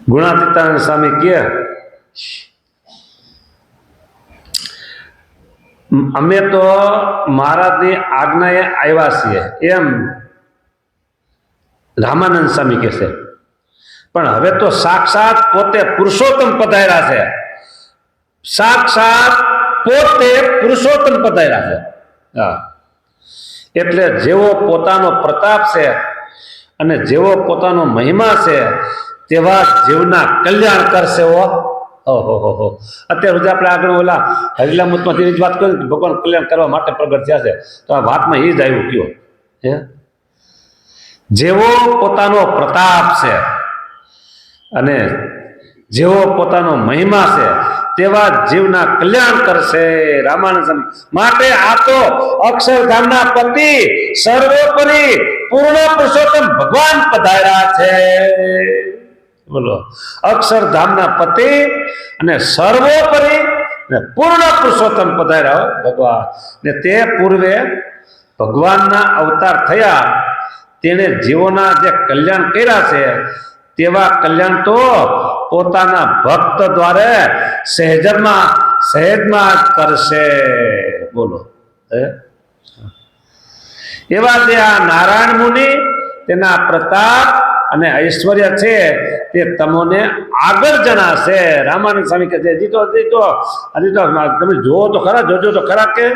ગુણાતીતાનંદ સ્વામી કહે અમે તો મહારાજની આજ્ઞાએ આવ્યા છીએ એમ રામાનંદ સ્વામી કહે છે, પણ હવે તો સાક્ષાત પોતે પુરુષોત્તમ પધાર્યા છે, સાક્ષાત પોતે પુરુષોત્તમ પધાર્યા છે. હા, એટલે જેવો પોતાનો પ્રતાપ છે અને જેવો પોતાનો મહિમા છે તેવા જીવના કલ્યાણ કરશે. ઓહો, અત્યાર સુધી આપણે આગળ ઓલા હરિલામૃતમાંથી જ વાત કરી કે ભગવાન કલ્યાણ કરવા માટે પ્રગટ થયા છે, તો આ વાતમાં એ જ આવ્યું કયો હે, જેવો પોતાનો પ્રતાપ છે અને જેવો પોતાનો મહિમા છે તેવા જીવના કલ્યાણ કરશે રામાનંદ સ્વામી. માટે આ તો અક્ષરધામના પતિ સર્વોપરી પૂર્ણ પુરુષોત્તમ ભગવાન પધાર્યા છે. બોલો, અક્ષરધામના પતિ અને સર્વોપરી પૂર્ણ પુરુષોત્તમ પધાર્યા ભગવાન. ને તે પૂર્વે ભગવાનના અવતાર થયા, તેણે જીવોના જે કલ્યાણ કર્યા છે તેવા કલ્યાણ તો પોતાના ભક્ત દ્વારા સહેજમાં કરશે. બોલો, એવા જે આ નારાયણ મુનિ તેના પ્રતાપ અને ઐશ્વર્ય છે તે તમને આગળ જણાશે. રામાનંદ સ્વામી કહે છે હજી તો તમે જોવો તો ખરા, જોજો તો ખરા કે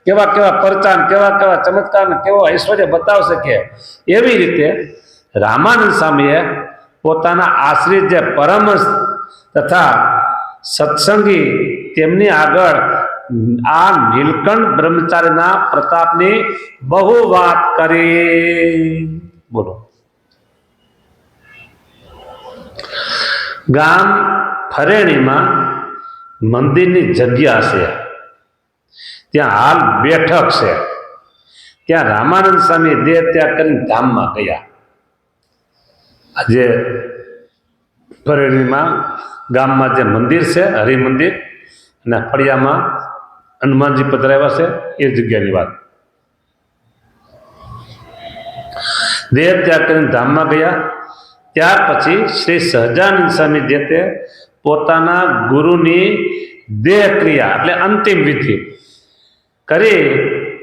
કેવા કેવા પરચાન, કેવા કેવા ચમત્કાર, કેવો ઐશ્વર્ય બતાવશે. કે એવી રીતે રામાનંદ સ્વામીએ પોતાના આશ્રિત જે પરમહંસ તથા સત્સંગી તેમની આગળ આ નીલકંઠ બ્રહ્મચારીના પ્રતાપની બહુ વાત કરી. બોલો, ગામ ફરેણીમાં મંદિરની જગ્યા છે, ત્યાં હાલ બેઠક છે. ત્યાં રામાનંદ સ્વામી દેહ ત્યાગ કરીને ધામમાં ગયા. આજે ફરેણીમાં ગામમાં જે મંદિર છે હરિમંદિર, અને ફળિયામાં હનુમાનજી પધરાવ્યા છે, એ જગ્યાની વાત. દેહ ત્યાગ કરીને ધામમાં ગયા. ત્યાર પછી શ્રી સહજાનંદ સ્વામી જે તે પોતાના ગુરુની દેહ ક્રિયા એટલે અંતિમ વિધિ કરી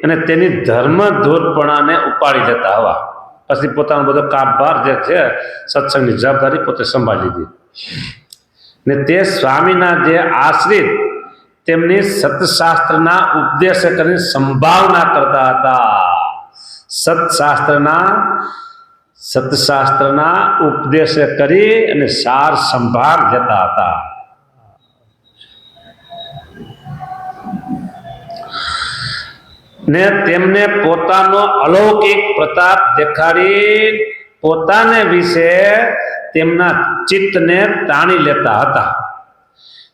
અને તેની ધર્મ ધૂરપણાને ઉપાડી જતા હવા. પછી પોતાનો બધો કારભાર જે છે સત્સંગની જવાબદારી પોતે સંભાળી લીધી. ને તે સ્વામીના જે આશ્રિત તેમની સતશાસ્ત્રના ઉપદેશ કરીને સંભાવના કરતા હતા. સતશાસ્ત્રના ઉપદેશ કરી અને સાર સંભાળ જતા હતા. ને તેમને પોતાનો અલૌકિક પ્રતાપ દેખાડી પોતાને વિશે તેમના ચિત્તને તાણી લેતા હતા.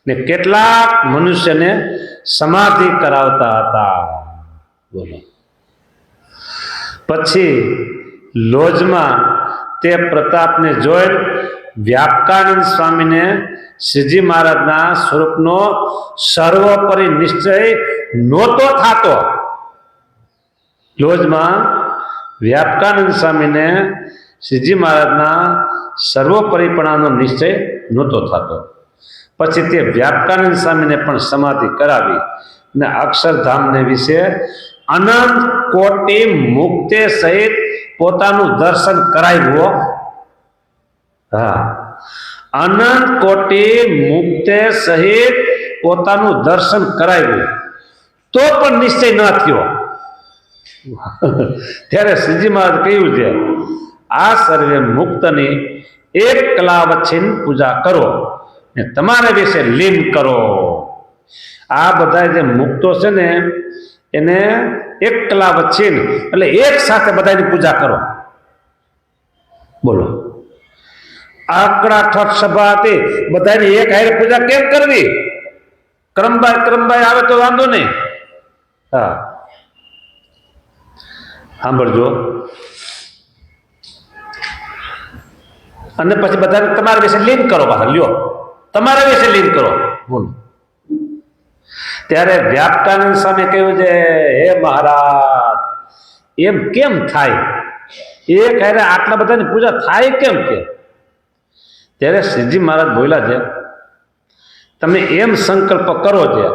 ને કેટલાક મનુષ્યને સમાધિ કરાવતા હતા. બોલો, પછી લોજમાં તે પ્રતાપને જોઈ વ્યાપકાનંદ સ્વામીને શ્રીજી મહારાજના સ્વરૂપનો સર્વોપરી નિશ્ચય નહોતો થતો. લોજમાં વ્યાપકાનંદ સ્વામીને શ્રીજી મહારાજના સર્વોપરીપણાનો નિશ્ચય નહોતો થતો. પછી તે વ્યાપકાનંદ સ્વામીને પણ સમાધિ કરાવી અને અક્ષરધામને વિશે અનંત કોટી મુક્તે સહિત પોતાનું દર્શન કરાવ્યું. હા, અનંત કોટી મુક્તે સહિત પોતાનું દર્શન કરાવ્યું તો પણ નિશ્ચય ન થયો. ત્યારે શ્રીજી મહારાજ કહ્યું છે આ સર્વે મુક્તની એક કલાવચ્છિન્ન પૂજા કરો ને તમારા વિશે લીન કરો. આ બધા જે મુક્તો છે ને એને એક કલાવચ્છિન્ન એટલે એક સાથે બધાની પૂજા કરો. બોલો, આકડા ઠઠ સભા હતી, બધાની એક હારે પૂજા કેમ કરવી? ક્રમબાય આવે તો વાંધો નહીં. હા, સાંભળજો. અને પછી બધાને તમારા વિશે લીન કરો. પાછા લ્યો, તમારા વિશે લીન કરો. બોલો, ત્યારે વ્યાપકાનંદ સ્વામી કહ્યું છે હે મહારાજ એમ કેમ થાય? એક હારે આટલા બધાની પૂજા થાય કેમ? કે ત્યારે શ્રીજી મહારાજ બોલ્યા છે, તમે એમ સંકલ્પ કરો છે,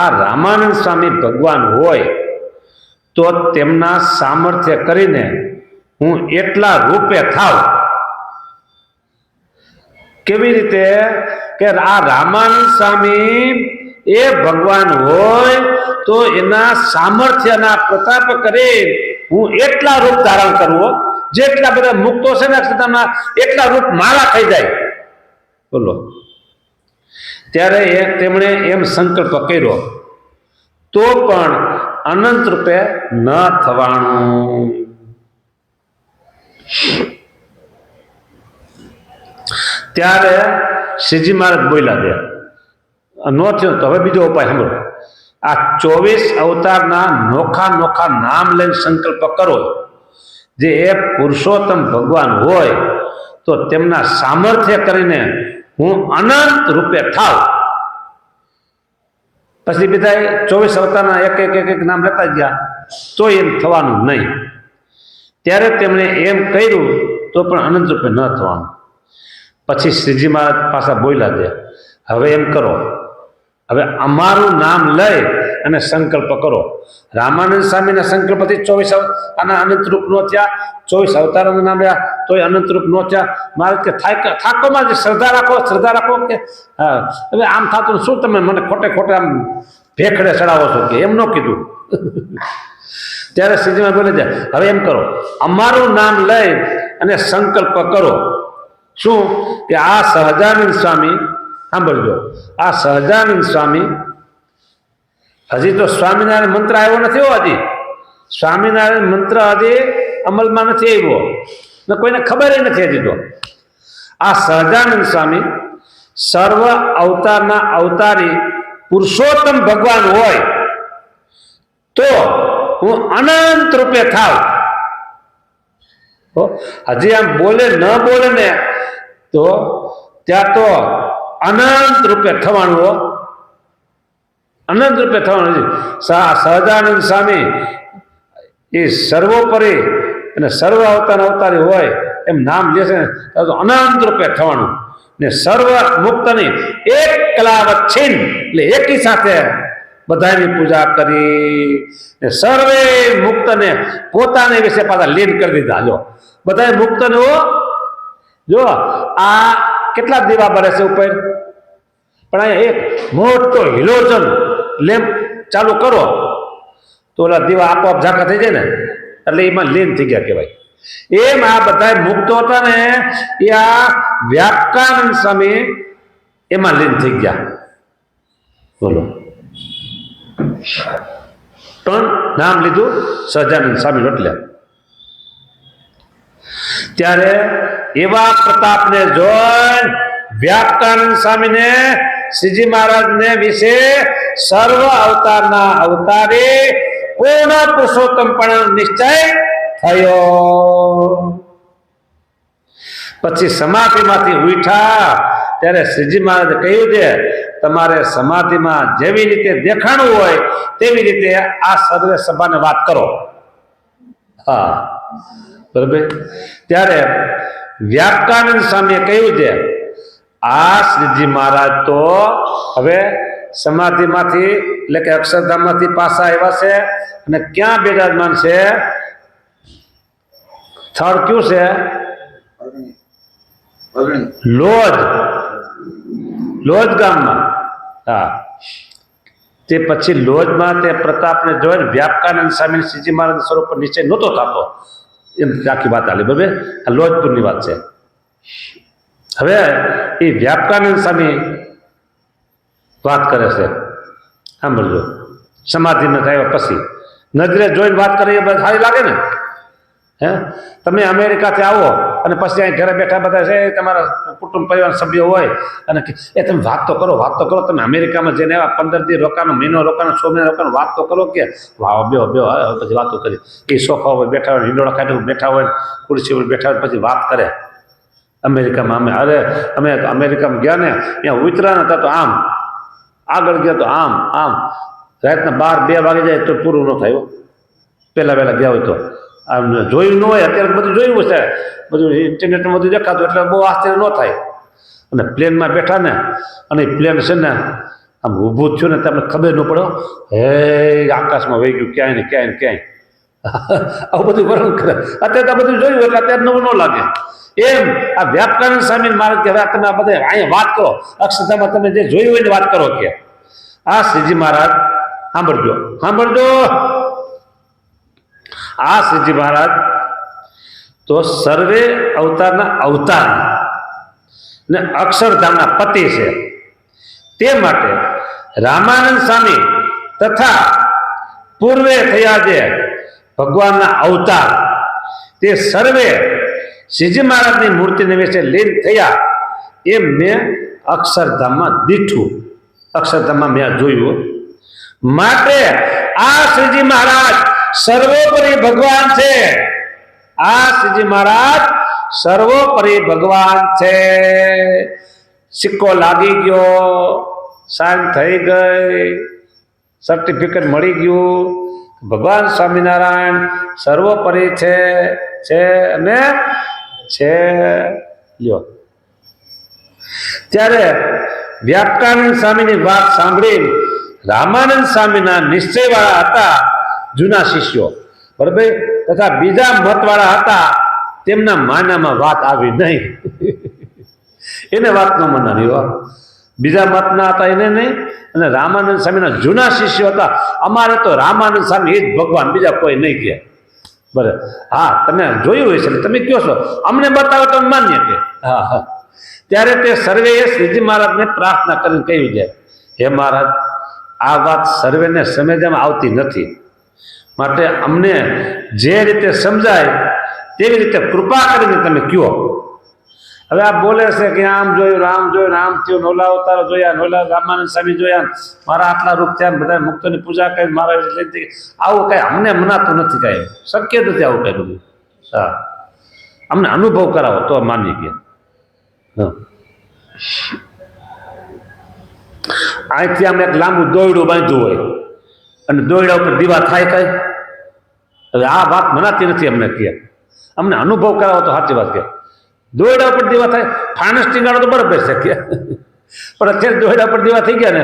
આ રામાનંદ સ્વામી ભગવાન હોય તો તેમના સામર્થ્ય કરીને હું એટલા રૂપે થાવ. કેવી રીતે કે આ રામાનંદ સ્વામી એ ભગવાન હોય તો એના સામર્થ્યના પ્રતાપ કરી હું એટલા રૂપ ધારણ કરવું, જેટલા બધા મુક્તો છે ને અક્ષરધામના એટલા રૂપ મારા થઈ જાય. બોલો. ત્યારે તેમણે એમ સંકલ્પ કર્યો તો પણ અનંત રૂપે ન થવાનું. ત્યારે શ્રીજી મહારાજ બોલ્યા છે, ન થયું તો હવે બીજો ઉપાય સાંભળો. આ 24 અવતારના નોખા નોખા નામ લઈને સંકલ્પ કરો, જે એ પુરુષોત્તમ ભગવાન હોય તો તેમના સામર્થ્ય કરીને હું અનંત રૂપે થાવ. પછી બધા 24 અવતારના એક નામ લેતા ગયા તો એમ થવાનું નહીં. ત્યારે તેમણે એમ કર્યું તો પણ અનંત રૂપે ન થવાનું. પછી શ્રીજી મહારાજ પાછા બોલ્યા છે, હવે એમ કરો, હવે અમારું નામ લઈ અને સંકલ્પ કરો. રામાનંદ સ્વામીના સંકલ્પથી 24 આના અનંત રૂપ નો થયા, 24 અવતારોનું નામ રહ્યા તોય અનંત રૂપ નો થયા. મારે કે થાકોમાં જે શ્રદ્ધા રાખો કે હા હવે આમ થતું શું તમે મને ખોટે આમ ભેખડે ચડાવો છો કે એમ ન કીધું. ત્યારે શ્રીજીમાં બોલે છે, હવે એમ કરો, અમારું નામ લઈ અને સંકલ્પ કરો. શું કે આ સહજાનંદ સ્વામી, સાંભળજો, આ સહજાનંદ સ્વામી હજી તો સ્વામિનારાયણ મંત્ર આવ્યો નથી. હજી સ્વામિનારાયણ મંત્ર હજી અમલમાં નથી આવ્યો ને કોઈને ખબર નથી હજી. તો આ સહજાનંદ સ્વામી સર્વ અવતારના અવતારી પુરુષોત્તમ ભગવાન હોય તો હું અનંત રૂપે થાવ. હજી આમ બોલે ન બોલે ને તો ત્યાં તો અનંત રૂપે થવાનું. અનંત રૂપે થવાનું. સહજાનંદ સ્વામી એ સર્વોપરી અને સર્વ અવતારી હોય એમ નામ લે છે તો અનંત રૂપે થવાનું. ને સર્વ મુક્તની એક કલાવચ્છિન્ન એટલે એકી સાથે બધાની પૂજા કરી ને સર્વે મુક્તને પોતાને વિશે પાછા લીન કરી દીધા. જો બધા મુક્તને જો આ કેટલા દીવા બળે છે ઉપર, પણ અહીંયા એક મોટો હિલોજન લેમ્પ ચાલુ કરો તો ઓલા દીવા આપોઆપ ઝાંખા થઈ જાય ને, એટલે એમાં લીન થઈ ગયા કહેવાય. એમ આ બધા મુક્તો હતા ને એ આ વ્યાપકાનંદ સ્વામી એમાં લીન થઈ ગયા. બોલો. પણ નામ લીધું સહજાનંદ સ્વામી. એટલે ત્યારે એવા પ્રતાપને જોઈ વ્યાપકાનંદ સ્વામીને શ્રીજી મહારાજને વિશે સર્વ અવતારના અવતારી પૂર્ણ પુરુષોત્તમ પણ નિશ્ચય થયો. પછી સમાધિમાંથી ઉઠ્યા ત્યારે શ્રીજી મહારાજે કહ્યું છે, તમારે સમાધિમાં જેવી રીતે દેખાણું હોય તેવી રીતે આ સર્વે સભાને વાત કરો. હા બરાબર. ત્યારે વ્યાપકાનંદ સ્વામીએ કહ્યું છે, આ શ્રીજી મહારાજ તો હવે સમાધિમાંથી એટલે કે અક્ષરધામમાંથી પાછા આવ્યા છે અને ક્યાં બિરાજમાન છે? સ્થળ કયું છે? લોજ ગામમાં. હા, તે પછી લોજમાં તે પ્રતાપને જોઈને વ્યાપકાનંદ સ્વામી શ્રીજી મહારાજ સ્વરૂપ પર નિશ્ચય નહોતો થતો. એમ આખી વાત આલી બરાબર. આ લોજપુરની વાત છે. હવે એ વ્યાપકાનંદ સ્વામી વાત કરે છે, સાંભળજો. સમાધિ ન થાય પછી નજરે જોઈને વાત કરે એ સારી લાગે ને. હે, તમે અમેરિકાથી આવો અને પછી અહીં ઘરે બેઠા બધા છે તમારા કુટુંબ પરિવાર સભ્યો હોય અને એ તમે વાત તો કરો. તમે અમેરિકામાં જઈને આવ્યા 15 દી રોકાનો, મહિનો રોકાનો, 6 મહિના રોકાનો, વાત તો કરો કે વાહ બેહો પછી વાતો કરી. એ સોફા ઉપર બેઠા હોય, હિંડોળા ખાતે બેઠા હોય, ખુરશી ઉપર બેઠા હોય, પછી વાત કરે. અમેરિકામાં અમે અમેરિકામાં ગયા ને ત્યાં ઉતરા નતા તો આમ, આગળ ગયા તો આમ રાતના 12-2 વાગી જાય તો પૂરું ન થાય. પહેલા વહેલા ગયા હોય તો આમ જોયું ન હોય, અત્યારે બધું જોયું છે, બધું ઇન્ટરનેટમાં બધું દેખાતું, એટલે બહુ આશ્ચર્ય ન થાય. અને પ્લેનમાં બેઠા ને, અને પ્લેન છે ને આમ ઊભું જ છું ને તમને ખબર ન પડે, હે આકાશમાં વહી ગયું ક્યાંય ને ક્યાંય ને ક્યાંય. આવું બધું વર્ણન કરે. અત્યારે આ બધું જોયું એટલે અત્યારે નવું ન લાગે. એમ આ વ્યાપકાનંદ સ્વામી મહારાજ કે હવે તમે આ બધા અહીંયા વાત કરો, અક્ષરધામમાં તમે જે જોયું હોય ને વાત કરો કે આ શ્રીજી મહારાજ સાંભળજો, સાંભળજો. આ શ્રીજી મહારાજ તો સર્વે અવતારના અવતાર ને અક્ષરધામના પતિ છે. તે માટે રામાનંદ સ્વામી તથા પૂર્વે થયા જે ભગવાનના અવતાર તે સર્વે શ્રીજી મહારાજની મૂર્તિને વિશે લીન થયા એમ મેં અક્ષરધામમાં દીઠું, અક્ષરધામમાં મેં જોયું. માટે આ શ્રીજી મહારાજ સર્વોપરી ભગવાન છે. આ શ્રીજી મહારાજ સર્વોપરી ભગવાન છે. સિક્કો લાગી ગયો, સાઈન થઈ ગઈ, સર્ટિફિકેટ મળી ગયું, ભગવાન સ્વામિનારાયણ સર્વોપરી છે અને છે. લ્યો, ત્યારે વ્યાપકાનંદ સ્વામીની વાત સાંભળી રામાનંદ સ્વામીના નિશ્ચયવાળા હતા જૂના શિષ્યો, બરાબર, તથા બીજા મતવાળા હતા, તેમના માનામાં વાત આવી નહીં. એને વાત ન મનાની હો. બીજા મતના હતા એને નહીં, અને રામાનંદ સ્વામીના જૂના શિષ્યો હતા, અમારે તો રામાનંદ સ્વામી એ જ ભગવાન, બીજા કોઈ નહીં કહે. બરાબર, હા તમે જોયું હોય છે, તમે કહો છો, અમને બતાવો તો માન્ય કે હા હા. ત્યારે તે સર્વેએ શ્રીજી મહારાજને પ્રાર્થના કરીને કહ્યું છે, હે મહારાજ, આ વાત સર્વેને સમજવામાં આવતી નથી, માટે અમને જે રીતે સમજાય તેવી રીતે કૃપા કરીને તમે કહો. હવે આ બોલે છે કે આમ જોયું, આમ જોયું, આમ થયું, નોલા અવતારો જોયા, નોલા રામાનંદ સ્વામી જોયા, મારા આટલા રૂપ થયા, બધા મુક્તોની પૂજા કરી, મારા આવું કઈ અમને મનાતું નથી, કઈ શક્ય નથી આવું કઈ બધું. હા, અમને અનુભવ કરાવો તો માની કે. અહીંથી આમ એક લાંબુ દોયડું બાંધ્યું હોય અને દોયડા ઉપર દીવા થાય કઈ. હવે આ વાત મનાતી નથી અમને કે, અમને અનુભવ કરાવો તો સાચી વાત કે. દોયડા ઉપર દીવા થાય, ફાનસ ટીંગાડો તો બરાબર છે કે, પણ અત્યારે દોયડા ઉપર દીવા થઈ ગયા ને,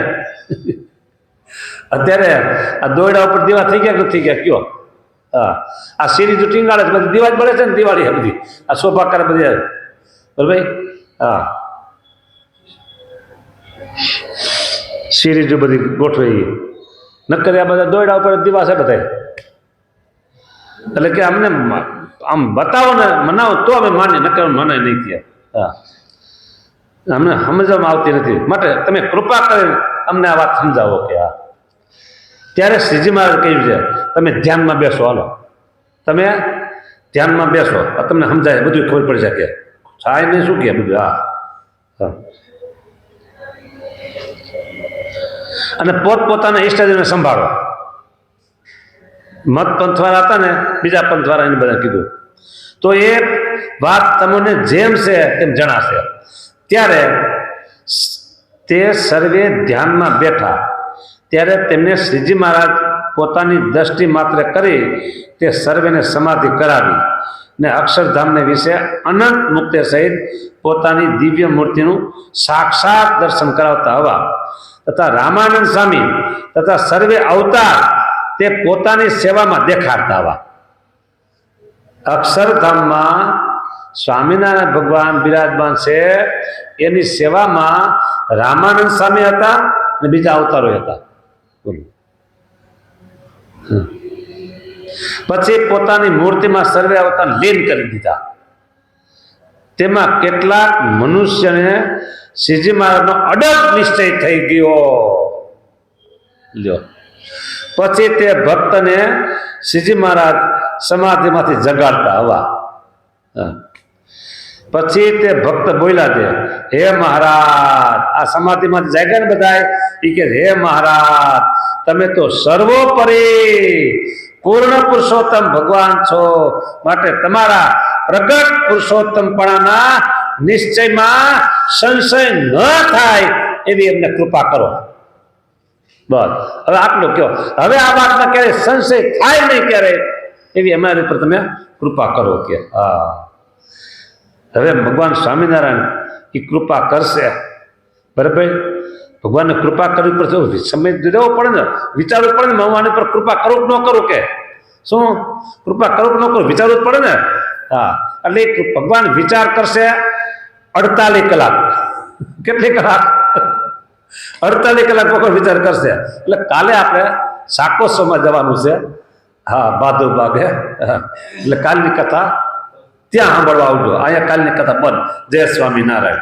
અત્યારે આ દોયડા ઉપર દીવા થઈ ગયા નથી ગયા કયો. હા, આ સિરીઝ ટીંગાડે છે, બધી દીવા જ બળે છે ને, દિવાળી બધી આ શોભા કરે બધી, બરાબર. હા, સિરીઝ બધી ગોઠવાઈ નક્કર આ બધા દોયડા ઉપર દીવા છે બધા. એટલે કે અમને આમ બતાવો ને મનાવો તો અમે માનીએ, નક્કર મને નહીં કહે. હા, અમને સમજવામાં આવતી નથી, માટે તમે કૃપા કરીને અમને આ વાત સમજાવો કે. હા, ત્યારે શ્રીજી મહારાજ કહ્યું છે, તમે ધ્યાનમાં બેસો, હાલો તમે ધ્યાનમાં બેસો, તમને સમજાય, બધું ખબર પડી જાય કે થાય નહીં શું કે બધું. હા હા, અને પોતપોતાના ઇષ્ટદેવને સંભાળો. મત પંથવાળા હતા ને, બીજા પંથવાળા એને બધા કીધું, તો એ વાત તમને જેમ છે તેમ જણાશે. ત્યારે તે સર્વે ધ્યાનમાં બેઠા, ત્યારે તેમને શ્રીજી મહારાજ પોતાની દ્રષ્ટિ માત્ર કરી તે સર્વેને સમાધિ કરાવી ને અક્ષરધામને વિશે અનંત મુક્તિ સહિત પોતાની દિવ્ય મૂર્તિનું સાક્ષાત દર્શન કરાવતા હવા તથા રામાનંદ સ્વામી તથા સર્વે અવતાર તે પોતાની સેવામાં દેખાડતા હવા. અક્ષરધામમાં સ્વામિનારાયણ ભગવાન બિરાજમાન છે, એની સેવામાં રામાનંદ સ્વામી હતા અને બીજા અવતારો હતા. પછી પોતાની મૂર્તિમાં સર્વે અવતાર લીન કરી દીધા. તેમાં કેટલાક મનુષ્યને શ્રીજી મહારાજનો અડગ નિશ્ચય થઈ ગયો. લ્યો, પછી તે ભક્તને શ્રીજી મહારાજ સમાધિમાંથી જગાડતા હવા. પછી તે ભક્ત બોલ્યા છે, હે મહારાજ, આ સમાધિમાંથી જાગ્યા ને બધા, એ કે હે મહારાજ, તમે તો સર્વોપરી પૂર્ણ પુરુષોત્તમ ભગવાન છો, માટે તમારા પ્રગટ પુરુષોત્તમપણાના નિશ્ચયમાં સંશય ન થાય એવી એમને કૃપા કરો. બસ, હવે આટલું કહો. હવે આ વાતમાં ક્યારે સંશય થાય નહીં, ક્યારે એવી અમારી પર તમે કૃપા કરો કે હા. હવે ભગવાન સ્વામિનારાયણ એ કૃપા કરશે, બરાબર. ભગવાનને કૃપા કરવી પડશે, સમય દેવો પડે ને, વિચારવું પડે ને, હું આની પર કૃપા કરું કે ન કરું, કે શું કૃપા કરું કે ન કરું, વિચારવું જ પડે ને. હા, એટલે ભગવાન વિચાર કરશે 48 કલાક. કેટલી કલાક? 48 કલાક ભગવાન વિચાર કરશે. એટલે કાલે આપણે શાકોત્સવમાં જવાનું છે. હા, બાધુ બાગે. એટલે કાલની કથા ત્યાં સાંભળવા આવજો. અહીંયા કાલની કથા બંધ. જય સ્વામિનારાયણ.